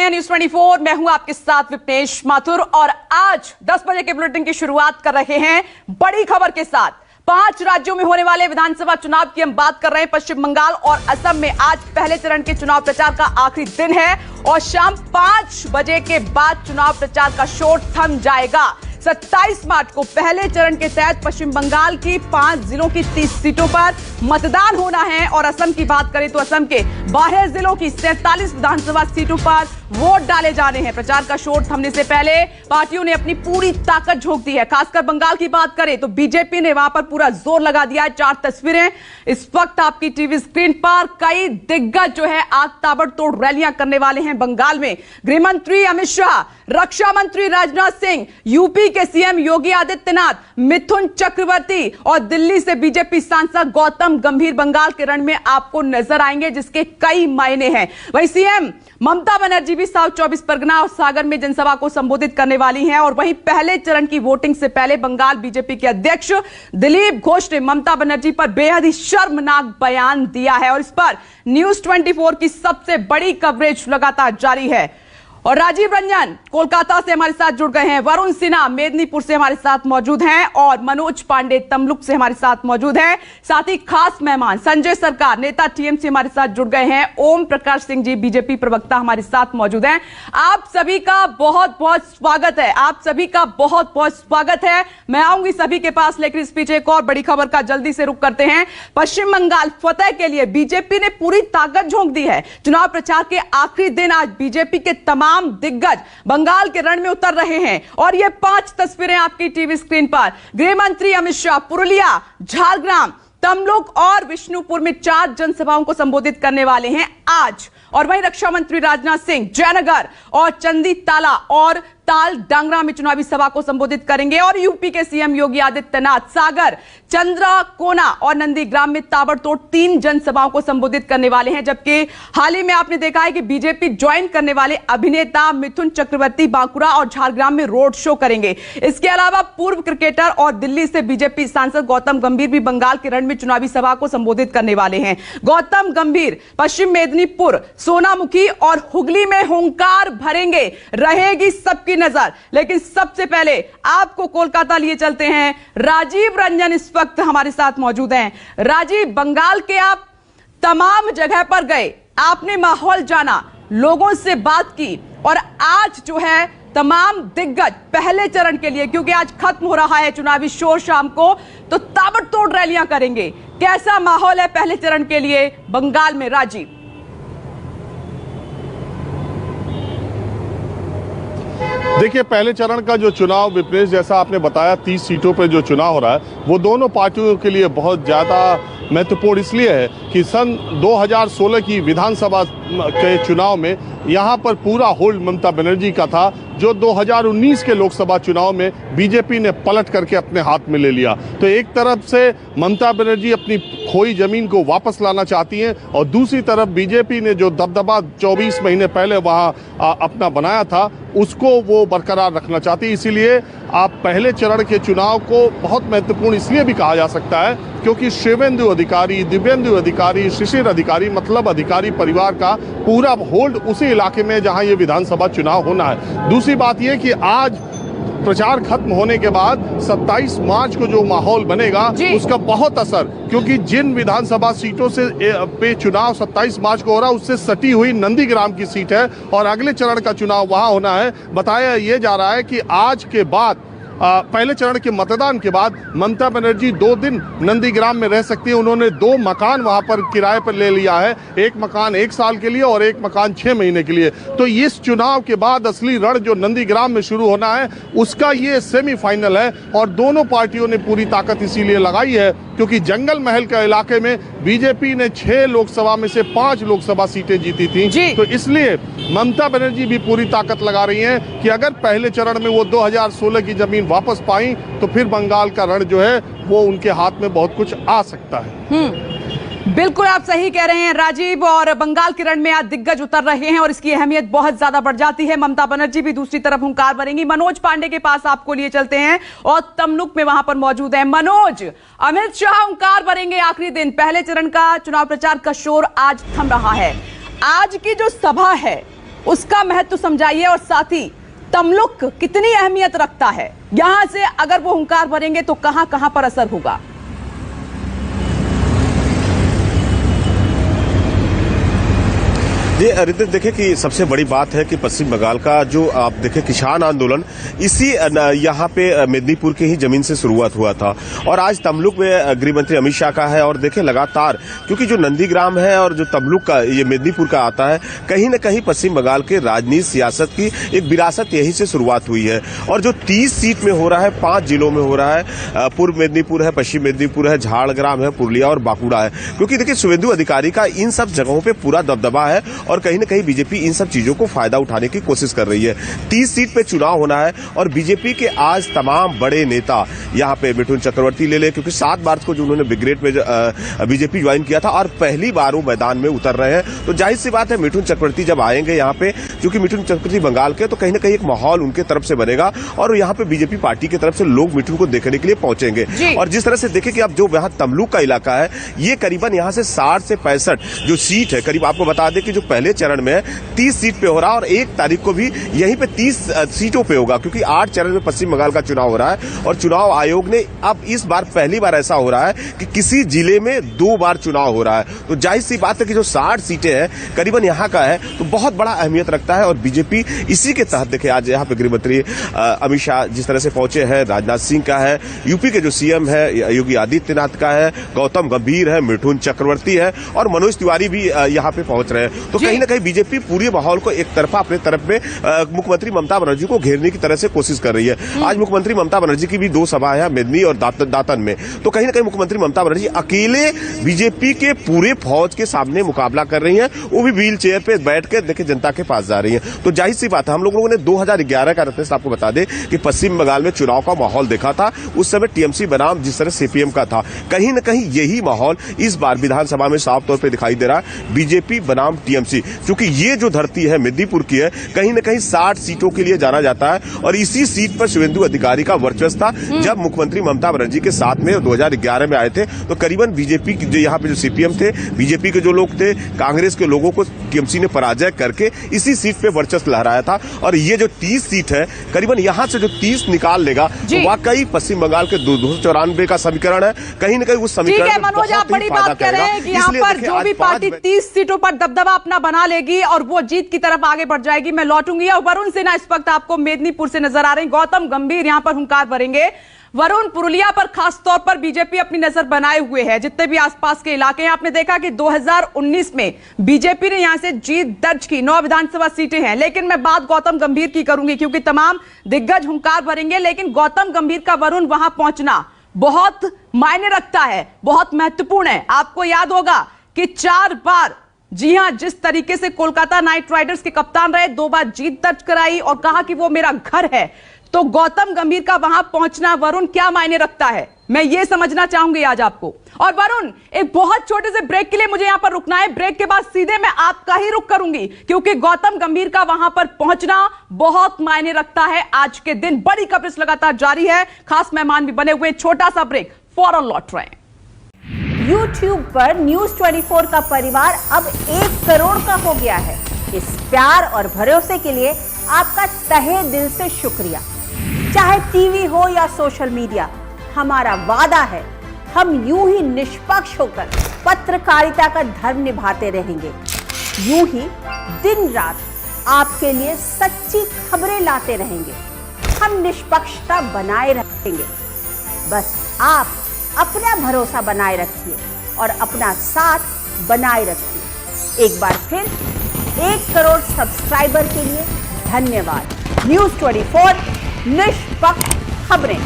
हैं न्यूज 24। मैं हूं आपके साथ विपनेश माथुर और आज 10 बजे के बुलेटिन की शुरुआत कर रहे हैं बड़ी खबर के साथ। 5 राज्यों में होने वाले विधानसभा चुनाव की हम बात कर रहे हैं। पश्चिम बंगाल और असम में आज पहले चरण के चुनाव प्रचार का आखिरी दिन है और शाम 5 बजे के बाद चुनाव प्रचार का शोर थम जाएगा। 27 मार्च को पहले चरण के तहत पश्चिम बंगाल की 5 जिलों की 30 सीटों पर मतदान होना है और असम की बात करें तो असम के 12 जिलों की 47 विधानसभा सीटों पर वोट डाले जाने हैं। प्रचार का शोर थमने से पहले पार्टियों ने अपनी पूरी ताकत झोंक दी है। खासकर बंगाल की बात करें तो बीजेपी ने वहां पर पूरा जोर लगा दिया है। 4 तस्वीरें इस वक्त आपकी टीवी स्क्रीन पर। कई दिग्गज जो है आज ताबड़तोड़ रैलियां करने वाले हैं बंगाल में। गृह मंत्री अमित शाह, रक्षा मंत्री राजनाथ सिंह, यूपी के सीएम योगी आदित्यनाथ, मिथुन चक्रवर्ती और दिल्ली से बीजेपी सांसद गौतम गंभीर बंगाल के रण में आपको नजर आएंगे, जिसके कई मायने हैं। वहीं सीएम ममता बनर्जी भी साउथ 24 परगना और सागर में जनसभा को संबोधित करने वाली हैं। और वहीं पहले चरण की वोटिंग से पहले बंगाल बीजेपी के अध्यक्ष दिलीप घोष ने ममता बनर्जी पर बेहद ही शर्मनाक बयान दिया है और इस पर न्यूज 24 की सबसे बड़ी कवरेज लगातार जारी है। और राजीव रंजन कोलकाता से हमारे साथ जुड़ गए हैं, वरुण सिन्हा मेदिनीपुर से हमारे साथ मौजूद हैं और मनोज पांडे तमलुक से हमारे साथ मौजूद हैं। साथ ही खास मेहमान संजय सरकार नेता टीएमसी हमारे साथ जुड़ गए हैं। ओम प्रकाश सिंह जी बीजेपी प्रवक्ता हमारे साथ मौजूद हैं। आप सभी का बहुत बहुत स्वागत है। आप सभी का बहुत बहुत स्वागत है। मैं आऊंगी सभी के पास, लेकिन इस पीछे एक और बड़ी खबर का जल्दी से रुख करते हैं। पश्चिम बंगाल फतेह के लिए बीजेपी ने पूरी ताकत झोंक दी है। चुनाव प्रचार के आखिरी दिन आज बीजेपी के तमाम दिग्गज बंगाल के रण में उतर रहे हैं और ये 5 तस्वीरें आपकी टीवी स्क्रीन पर। गृह मंत्री अमित शाह पुरुलिया, झारग्राम, तमलुक और विष्णुपुर में 4 जनसभाओं को संबोधित करने वाले हैं आज। और वहीं रक्षा मंत्री राजनाथ सिंह जयनगर और चंदी ताला और ताल डांगरा में चुनावी सभा को संबोधित करेंगे। और यूपी के सीएम योगी आदित्यनाथ सागर, चंद्रकोना और नंदीग्राम में ताबड़तोड़ 3 जनसभाओं को संबोधित करने वाले हैं। जबकि हाल ही में आपने देखा है कि बीजेपी ज्वाइन करने वाले अभिनेता मिथुन चक्रवर्ती बांकुरा और झारग्राम में रोड शो करेंगे। इसके अलावा पूर्व क्रिकेटर और दिल्ली से बीजेपी सांसद गौतम गंभीर भी बंगाल के रण में चुनावी सभा को संबोधित करने वाले हैं। गौतम गंभीर पश्चिम मेदिनीपुर, सोनामुखी और हुगली में हुंकार भरेंगे। रहेगी सबकी नजर, लेकिन सबसे पहले आपको कोलकाता लिए चलते हैं। राजीव रंजन इस वक्त हमारे साथ मौजूद हैं। राजीव, बंगाल के आप तमाम जगह पर गए, आपने माहौल जाना, लोगों से बात की और आज जो है तमाम दिग्गज पहले चरण के लिए, क्योंकि आज खत्म हो रहा है चुनावी शोर शाम को, तो ताबड़तोड़ रैलियां करेंगे। कैसा माहौल है पहले चरण के लिए बंगाल में? राजीव, देखिए, पहले चरण का जो चुनाव विपनेश जैसा आपने बताया 30 सीटों पर जो चुनाव हो रहा है वो दोनों पार्टियों के लिए बहुत ज़्यादा महत्वपूर्ण इसलिए है कि सन 2016 की विधानसभा के चुनाव में यहाँ पर पूरा होल्ड ममता बनर्जी का था, जो 2019 के लोकसभा चुनाव में बीजेपी ने पलट करके अपने हाथ में ले लिया। तो एक तरफ से ममता बनर्जी अपनी खोई जमीन को वापस लाना चाहती हैं और दूसरी तरफ बीजेपी ने जो दबदबा 24 महीने पहले वहाँ अपना बनाया था उसको वो बरकरार रखना चाहती है। इसीलिए आप पहले चरण के चुनाव को बहुत महत्वपूर्ण इसलिए भी कहा जा सकता है क्योंकि शिवेंदु अधिकारी, दिव्येंदु अधिकारी, शिशिर अधिकारी मतलब अधिकारी परिवार का पूरा होल्ड उसी इलाके में जहां ये विधानसभा चुनाव होना है। दूसरी बात यह कि आज प्रचार खत्म होने के बाद 27 मार्च को जो माहौल बनेगा उसका बहुत असर, क्योंकि जिन विधानसभा सीटों से पे चुनाव 27 मार्च को हो रहा है उससे सटी हुई नंदीग्राम की सीट है और अगले चरण का चुनाव वहां होना है। बताया ये जा रहा है कि आज के बाद पहले चरण के मतदान के बाद ममता बनर्जी 2 दिन नंदीग्राम में रह सकती है। उन्होंने 2 मकान वहां पर किराए पर ले लिया है, एक मकान 1 साल के लिए और एक मकान 6 महीने के लिए। तो इस चुनाव के बाद असली रण जो नंदीग्राम में शुरू होना है उसका ये सेमीफाइनल है और दोनों पार्टियों ने पूरी ताकत इसीलिए लगाई है क्योंकि जंगल महल के इलाके में बीजेपी ने 6 लोकसभा में से 5 लोकसभा सीटें जीती थी। तो इसलिए ममता बनर्जी भी पूरी ताकत लगा रही हैं कि अगर पहले चरण में वो 2016 की जमीन वापस पाई तो फिर बंगाल का रण जो है वो उनके हाथ में बहुत कुछ आ सकता है। बिल्कुल आप सही कह रहे हैं राजीव, और बंगाल के रण में आज दिग्गज उतर रहे हैं और इसकी अहमियत बहुत ज्यादा बढ़ जाती है। ममता बनर्जी भी दूसरी तरफ हुंकार भरेंगी। मनोज पांडे के पास आपको लिए चलते हैं और तमलुक में वहां पर मौजूद है मनोज। अमित शाह हुंकार भरेंगे आखिरी दिन, पहले चरण का चुनाव प्रचार का शोर आज थम रहा है। आज की जो सभा है उसका महत्व समझाइए और साथ ही तमलुक कितनी अहमियत रखता है, यहां से अगर वो हुंकार भरेंगे तो कहां कहां पर असर होगा। ये रितिक देखे कि सबसे बड़ी बात है कि पश्चिम बंगाल का जो आप देखें किसान आंदोलन इसी यहाँ पे मेदिनीपुर के ही जमीन से शुरुआत हुआ था और आज तमलुक में गृह मंत्री अमित शाह का है और देखें लगातार क्योंकि जो नंदीग्राम है और जो तमलुक का ये मेदिनीपुर का आता है कहीं न कहीं पश्चिम बंगाल के राजनीति सियासत की एक विरासत यहीं से शुरुआत हुई है और जो 30 सीट में हो रहा है 5 जिलों में हो रहा है, पूर्व मेदिनीपुर है, पश्चिम मेदिनीपुर है, झाड़ग्राम है, पुरुलिया और बांकुड़ा है, क्योंकि देखिए शुभेंदु अधिकारी का इन सब जगहों पर पूरा दबदबा है और कहीं न कहीं बीजेपी इन सब चीजों को फायदा उठाने की कोशिश कर रही है। 30 सीट पे चुनाव होना है और बीजेपी के आज तमाम बड़े नेता यहाँ पे मिठुन चक्रवर्ती ले क्योंकि 7 मार्च को जो उन्होंने ब्रिगेड में बीजेपी ज्वाइन किया था और पहली बार वो मैदान में उतर रहे हैं, तो जाहिर सी बात है मिठुन चक्रवर्ती जब आएंगे यहाँ पे, क्योंकि मिठुन चक्रवर्ती बंगाल के, तो कहीं न कहीं एक माहौल उनके तरफ से बनेगा और यहाँ पे बीजेपी पार्टी की तरफ से लोग मिठुन को देखने के लिए पहुंचेंगे। और जिस तरह से देखें कि अब जो यहाँ तमलुक का इलाका है ये करीबन यहाँ से 60 से 65 जो सीट है, करीब आपको बता दें कि जो पहले चरण में 30 सीट पे हो रहा है और 1 तारीख को भी यहीं पे 30 सीटों पे होगा, क्योंकि 8 चरण में पश्चिम बंगाल का चुनाव हो रहा है और चुनाव आयोग ने अब इस बार पहली बार ऐसा हो रहा है कि किसी जिले में 2 बार चुनाव हो रहा है, तो जाहिर सी बात है कि जो 60 सीटें हैं करीबन यहाँ का है तो बहुत बड़ा अहमियत रखता है और बीजेपी इसी के तहत देखिए आज यहाँ पे गृह मंत्री अमित शाह जिस तरह से पहुंचे हैं, राजनाथ सिंह का है, यूपी के जो सीएम है योगी आदित्यनाथ का है, गौतम गंभीर है, मिठुन चक्रवर्ती है और मनोज तिवारी भी यहाँ पे पहुंच रहे हैं, तो कहीं ना कहीं बीजेपी पूरे माहौल को एक तरफा अपने तरफ में मुख्यमंत्री ममता बनर्जी को घेरने की तरह से कोशिश कर रही है। आज मुख्यमंत्री ममता बनर्जी की भी 2 सभाएं हैं मेदिनी और दातन में, तो कहीं ना कहीं मुख्यमंत्री ममता बनर्जी अकेले बीजेपी के पूरे फौज के सामने मुकाबला कर रही हैं, वो भी व्हील चेयर पे बैठ के देखिए जनता के पास जा रही हैं। तो जाहिर सी बात है, हम लोगों ने 2011 का रत्नेश आपको बता दें कि पश्चिम बंगाल में चुनाव का माहौल देखा था, उस समय टीएमसी बनाम जिस तरह सीपीएम का था, कहीं न कहीं यही माहौल इस बार विधानसभा में साफ तौर पर दिखाई दे रहा है, बीजेपी बनाम टीएमसी, क्योंकि ये जो धरती है मेदिनीपुर की है कहीं न कहीं 60 सीटों के लिए जाना जाता है और इसी सीट पर शुभेंदु अधिकारी का वर्चस्व था। जब मुख्यमंत्री ममता बनर्जी के साथ में 2011 में आए थे तो करीबन बीजेपी जो यहाँ पे जो सीपीएम थे, बीजेपी के जो लोग थे, कांग्रेस के लोगों को टीएमसी ने पराजय करके इसी सीट पे वर्चस्व लहराया था और ये जो 30 सीट है करीबन यहाँ से जो 30 निकाल लेगा तो वाकई पश्चिम बंगाल के 294 का समीकरण है, कहीं न कहीं उस समीकरण में मनोज आप बड़ी बात कह रहे हैं कि यहाँ पर जो भी पार्टी 30 सीटों पर दबदबा अपना बना लेगी और वो जीत की तरफ आगे बढ़ जाएगी। मैं लौटूंगी और वरुण सिन्हा इस वक्त आपको मेदिनीपुर से नजर आ रहे हैं, गौतम गंभीर यहां पर हुंकार भरेंगे। वरुण, पुरुलिया पर खास तौर पर बीजेपी अपनी नजर बनाए हुए है, जितने भी आसपास के इलाके हैं। आपने देखा कि 2019 में बीजेपी ने यहां से जीत दर्ज की, 9 विधानसभा सीटें हैं, लेकिन मैं बात गौतम गंभीर की करूंगी क्योंकि तमाम दिग्गज हुंकार भरेंगे, लेकिन गौतम गंभीर का वरुण वहां पहुंचना बहुत मायने रखता है, बहुत महत्वपूर्ण है। आपको याद होगा कि 4 बार, जी हां, जिस तरीके से कोलकाता नाइट राइडर्स के कप्तान रहे, 2 बार जीत दर्ज कराई और कहा कि वो मेरा घर है, तो गौतम गंभीर का वहां पहुंचना वरुण क्या मायने रखता है, मैं ये समझना चाहूंगी आज आपको। और वरुण, एक बहुत छोटे से ब्रेक के लिए मुझे यहां पर रुकना है, ब्रेक के बाद सीधे मैं आपका ही रुख करूंगी क्योंकि गौतम गंभीर का वहां पर पहुंचना बहुत मायने रखता है। आज के दिन बड़ी कवरेज लगातार जारी है, खास मेहमान भी बने हुए। छोटा सा ब्रेक, फौरन लौट रहे हैं। YouTube पर News 24 का परिवार अब 1 करोड़ का हो गया है। इस प्यार और भरोसे के लिए आपका तहे दिल से शुक्रिया। चाहे टीवी हो या सोशल मीडिया, हमारा वादा है हम यूं ही निष्पक्ष होकर पत्रकारिता का धर्म निभाते रहेंगे, यूं ही दिन रात आपके लिए सच्ची खबरें लाते रहेंगे। हम निष्पक्षता बनाए रखेंगे, बस आप अपना भरोसा बनाए रखिए और अपना साथ बनाए रखिए। एक बार फिर 1 करोड़ सब्सक्राइबर के लिए धन्यवाद। न्यूज़ 24, निष्पक्ष खबरें।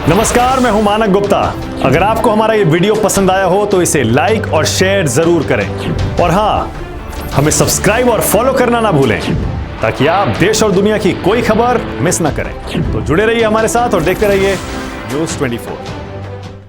नमस्कार, मैं हूं मानक गुप्ता। अगर आपको हमारा ये वीडियो पसंद आया हो तो इसे लाइक और शेयर जरूर करें और हां, हमें सब्सक्राइब और फॉलो करना ना भूलें ताकि आप देश और दुनिया की कोई खबर मिस ना करें। तो जुड़े रहिए हमारे साथ और देखते रहिए न्यूज़ 24।